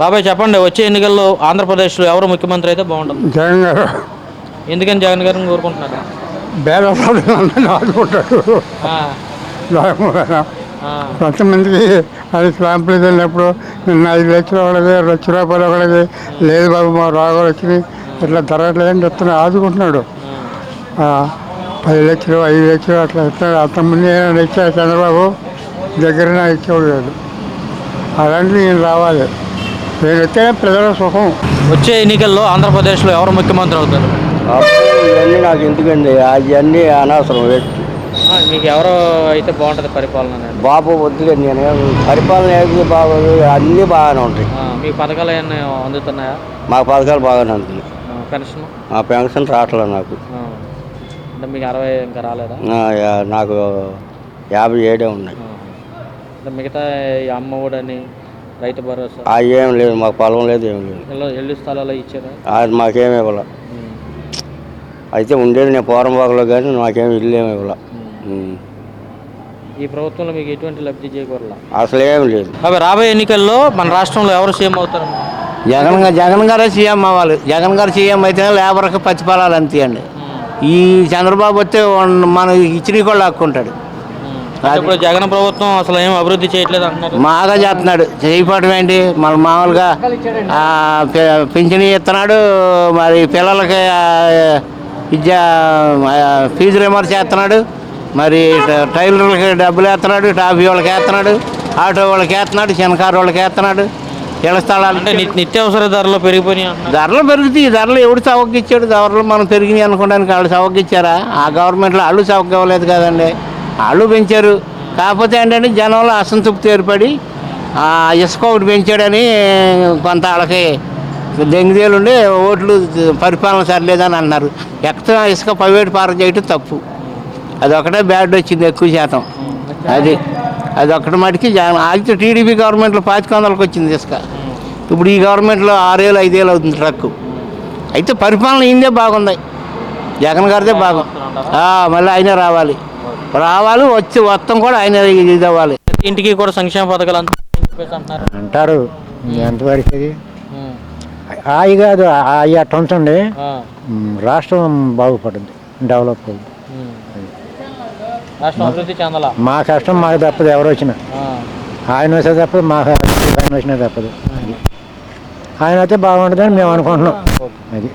బాబాయ్ చెప్పండి, వచ్చే ఎన్నికల్లో ఆంధ్రప్రదేశ్లో ఎవరు ముఖ్యమంత్రి అయితే బాగుంటుంది? జగన్ గారు. ఎందుకని జగన్ గారిని కోరుకుంటున్నారు? పేదవాళ్ళని ఆదుకుంటాడు. ఆ, ఆ, కొంతమందికి అది క్యాంపులు వెళ్ళినప్పుడు నిన్న 5 లక్షలు ఒకటిది, 2 లక్షల రూపాయలు ఒకటిది, లేదు బాబు మా రోగాలు వచ్చినాయి ఇట్లా ధరట్లేదని చెప్తున్నా ఆదుకుంటున్నాడు. 10 లక్షలు 5 లక్షలు అట్లా ఇస్తాడు. అంతకుముందు ఏమైనా ఇచ్చాడు చంద్రబాబు, దగ్గర ఇచ్చేవాడు కాదు. అలాంటివి నేను రావాలి, నేను వస్తే ప్రజల సుఖం. వచ్చే ఎన్నికల్లో ఆంధ్రప్రదేశ్లో ఎవరు ముఖ్యమంత్రి అవుతారు? ఇవన్నీ నాకు ఎందుకండి, అవన్నీ అనవసరం. మీకు ఎవరు అయితే బాగుంటుంది పరిపాలన అనేది? బాబు వద్దుగా, నేను పరిపాలన ఏది బాగోదు, అన్నీ బాగానే ఉంటాయి. మీకు పథకాలు ఏమైనా అందుతున్నాయా? మాకు పథకాలు బాగానే ఉంటుంది. పెన్షన్? మా పెన్షన్ రావట్లేదు నాకు. అంటే మీకు 60 ఇంకా రాలేదా? నాకు 57 ఉన్నాయి. అంటే మిగతా ఈ అమ్మ ఒడని, రైతు భరోసా అవి ఏం లేదు, మాకు పొలం లేదు, ఏం లేదు. ఇల్లు స్థలాలు ఇచ్చారా? అది మాకేమి ఇవ్వాల. అయితే ఉండేది నేను పోరంబాగులో, కానీ నాకేమి ఇల్లు ఏమి ఇవ్వాల. ఈ ప్రభుత్వంలో మీకు ఎటువంటి లబ్ధి చేకూరలా? అసలు ఏమి లేదు. అవి రాబోయే ఎన్నికల్లో మన రాష్ట్రంలో ఎవరు సీఎం అవుతారు? జగన్ గారే సీఎం అవ్వాలి. జగన్ గారు సీఎం అయితే లేబర్కి ప్రతిఫలాలు అంతేయండి. ఈ చంద్రబాబు వస్తే మనం ఇచ్చినవి కూడా లాక్కుంటాడు. ఇప్పుడు జగన్ ప్రభుత్వం అసలు ఏం అభివృద్ధి చేయట్లేదు అంటున్నారు. బాగా చేస్తున్నాడు. చేయకపోవడం ఏంటి, మన మామూలుగా పింఛని ఇస్తున్నాడు, మరి పిల్లలకి విద్య ఫీజు రిమర్స్ చేస్తున్నాడు, మరి టైలర్లకి డబ్బులు వేస్తున్నాడు, టాఫీ వాళ్ళకి వేస్తున్నాడు, ఆటో వాళ్ళకి వేస్తున్నాడు, చిన్నకారు వాళ్ళకి వేస్తున్నాడు. ఇళ్ల స్థలాలు అంటే నిత్యావసర ధరలు పెరిగిపోయినాయి. ధరలు పెరుగుతాయి. ధరలు ఎవడు చౌకగిచ్చాడు? ధరలు మనం పెరిగినాయి అనుకోవడానికి వాళ్ళు చౌకగిచ్చారా? ఆ గవర్నమెంట్లో వాళ్ళు చౌక ఇవ్వలేదు కదండి, వాళ్ళు పెంచారు. కాకపోతే ఏంటంటే జనంలో అసంతృప్తి ఏర్పడి ఇసుక ఒకటి పెంచాడని కొంత వాళ్ళకి దెంగిదేలు ఉండి ఓట్లు పరిపాలన సరిలేదని అన్నారు. ఎక్కడ ఇసుక ప్రైవేట్ పార్క్ చేయటం తప్పు. అదొకటే బ్యాడ్ వచ్చింది ఎక్కువ శాతం. అది ఒక్కటి మటుకి అయితే టీడీపీ గవర్నమెంట్లో 500కి వచ్చింది ఇసుక. ఇప్పుడు ఈ గవర్నమెంట్లో 6 ఏళ్ళు 5 ఏళ్ళు అవుతుంది ట్రక్కు. అయితే పరిపాలన ఇందే బాగుంది, జగన్ గారిదే బాగుంది. మళ్ళీ ఆయన రావాలి వచ్చి మొత్తం కూడా ఆయన ఇది అవ్వాలి. ఇంటికి కూడా సంక్షేమ పథకాలు అంటారు. ఎంతవరకు అవి కాదు, అవి అట్ట ఉంచండి, రాష్ట్రం బాగుపడుతుంది, డెవలప్ అవుతుంది. మా కష్టం మాకు తప్పదు, ఎవరు వచ్చినా ఆయన వస్తే తప్పదు, మాకు ఆయన వచ్చినా తప్పదు. ఆయన అయితే బాగుంటుందని మేము అనుకుంటున్నాం. అది